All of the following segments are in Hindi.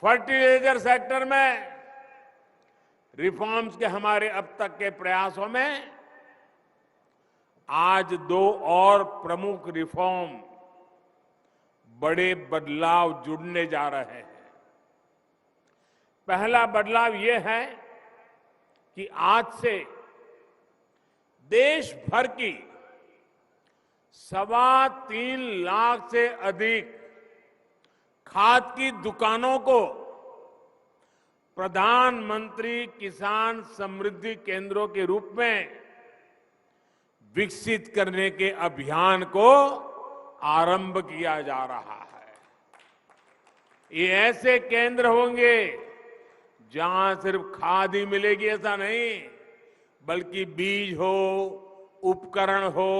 फर्टिलाइजर सेक्टर में रिफॉर्म्स के हमारे अब तक के प्रयासों में आज दो और प्रमुख रिफॉर्म बड़े बदलाव जुड़ने जा रहे हैं। पहला बदलाव ये है कि आज से देश भर की 3.25 लाख से अधिक खाद की दुकानों को प्रधानमंत्री किसान समृद्धि केंद्रों के रूप में विकसित करने के अभियान को आरंभ किया जा रहा है। ये ऐसे केंद्र होंगे जहां सिर्फ खाद ही मिलेगी ऐसा नहीं, बल्कि बीज हो, उपकरण हो,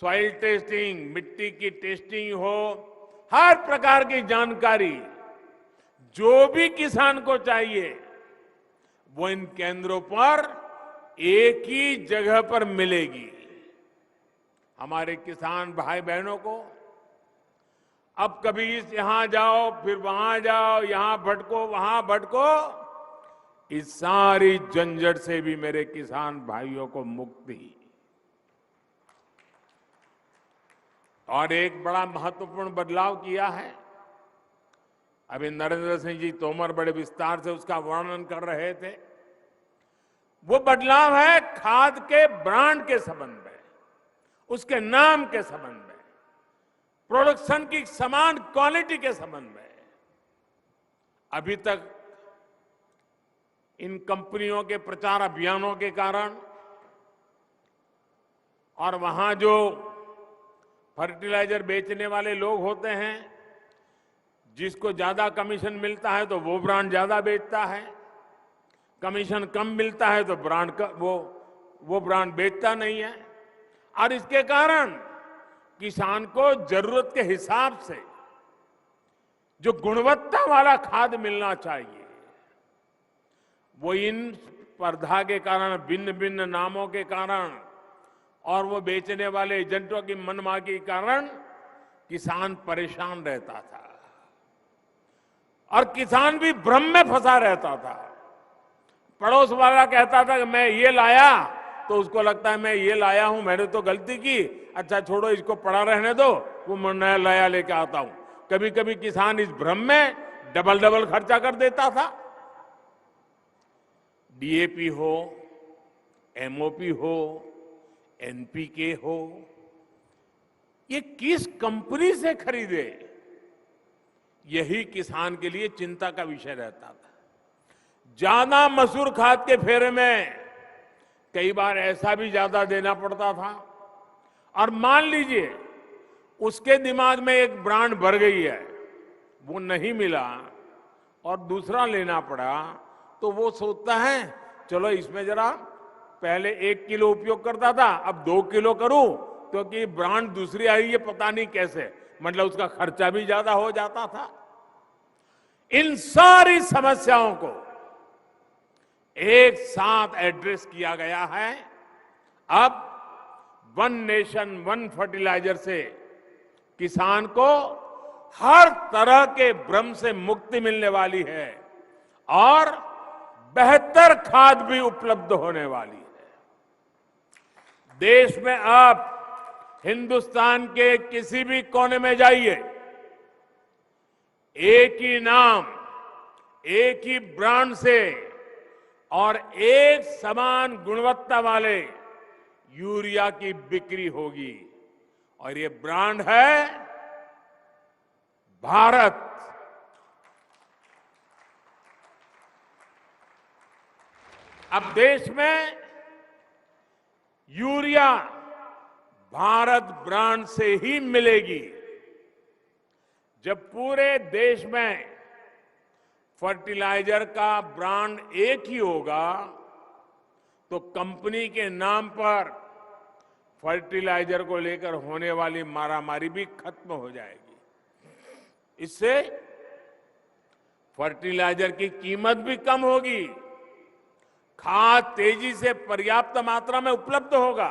सॉइल टेस्टिंग, मिट्टी की टेस्टिंग हो, हर प्रकार की जानकारी जो भी किसान को चाहिए वो इन केंद्रों पर एक ही जगह पर मिलेगी। हमारे किसान भाई बहनों को अब कभी यहां जाओ, फिर वहां जाओ, यहां भटको, वहां भटको, इस सारी झंझट से भी मेरे किसान भाइयों को मुक्ति। और एक बड़ा महत्वपूर्ण बदलाव किया है, अभी नरेंद्र सिंह जी तोमर बड़े विस्तार से उसका वर्णन कर रहे थे। वो बदलाव है खाद के ब्रांड के संबंध में, उसके नाम के संबंध में, प्रोडक्शन की समान क्वालिटी के संबंध में। अभी तक इन कंपनियों के प्रचार अभियानों के कारण और वहां जो फर्टिलाइजर बेचने वाले लोग होते हैं, जिसको ज्यादा कमीशन मिलता है तो वो ब्रांड ज्यादा बेचता है, कमीशन कम मिलता है तो वो ब्रांड बेचता नहीं है। और इसके कारण किसान को जरूरत के हिसाब से जो गुणवत्ता वाला खाद मिलना चाहिए, वो इन स्पर्धा के कारण, भिन्न भिन्न नामों के कारण और वो बेचने वाले एजेंटों की मनमानी के कारण किसान परेशान रहता था और किसान भी भ्रम में फंसा रहता था। पड़ोस वाला कहता था कि मैं ये लाया, तो उसको लगता है मैं ये लाया हूं, मैंने तो गलती की, अच्छा छोड़ो इसको पड़ा रहने दो, वो मैं नया लाया लेके आता हूं। कभी कभी किसान इस भ्रम में डबल खर्चा कर देता था। डीएपी हो, एमओपी हो, एनपीके हो, ये किस कंपनी से खरीदे, यही किसान के लिए चिंता का विषय रहता था। ज्यादा मसूर खाद के फेरे में कई बार ऐसा भी ज्यादा देना पड़ता था, और मान लीजिए उसके दिमाग में एक ब्रांड भर गई है, वो नहीं मिला और दूसरा लेना पड़ा, तो वो सोचता है चलो इसमें जरा पहले 1 किलो उपयोग करता था, अब 2 किलो करूं, क्योंकि ब्रांड दूसरी आई है पता नहीं कैसे, मतलब उसका खर्चा भी ज्यादा हो जाता था। इन सारी समस्याओं को एक साथ एड्रेस किया गया है। अब वन नेशन वन फर्टिलाइजर से किसान को हर तरह के भ्रम से मुक्ति मिलने वाली है और बेहतर खाद भी उपलब्ध होने वाली है। देश में आप हिंदुस्तान के किसी भी कोने में जाइए, एक ही नाम, एक ही ब्रांड से और एक समान गुणवत्ता वाले यूरिया की बिक्री होगी, और ये ब्रांड है भारत। अब देश में यूरिया भारत ब्रांड से ही मिलेगी। जब पूरे देश में फर्टिलाइजर का ब्रांड एक ही होगा, तो कंपनी के नाम पर फर्टिलाइजर को लेकर होने वाली मारामारी भी खत्म हो जाएगी। इससे फर्टिलाइजर की कीमत भी कम होगी, खाद तेजी से पर्याप्त मात्रा में उपलब्ध होगा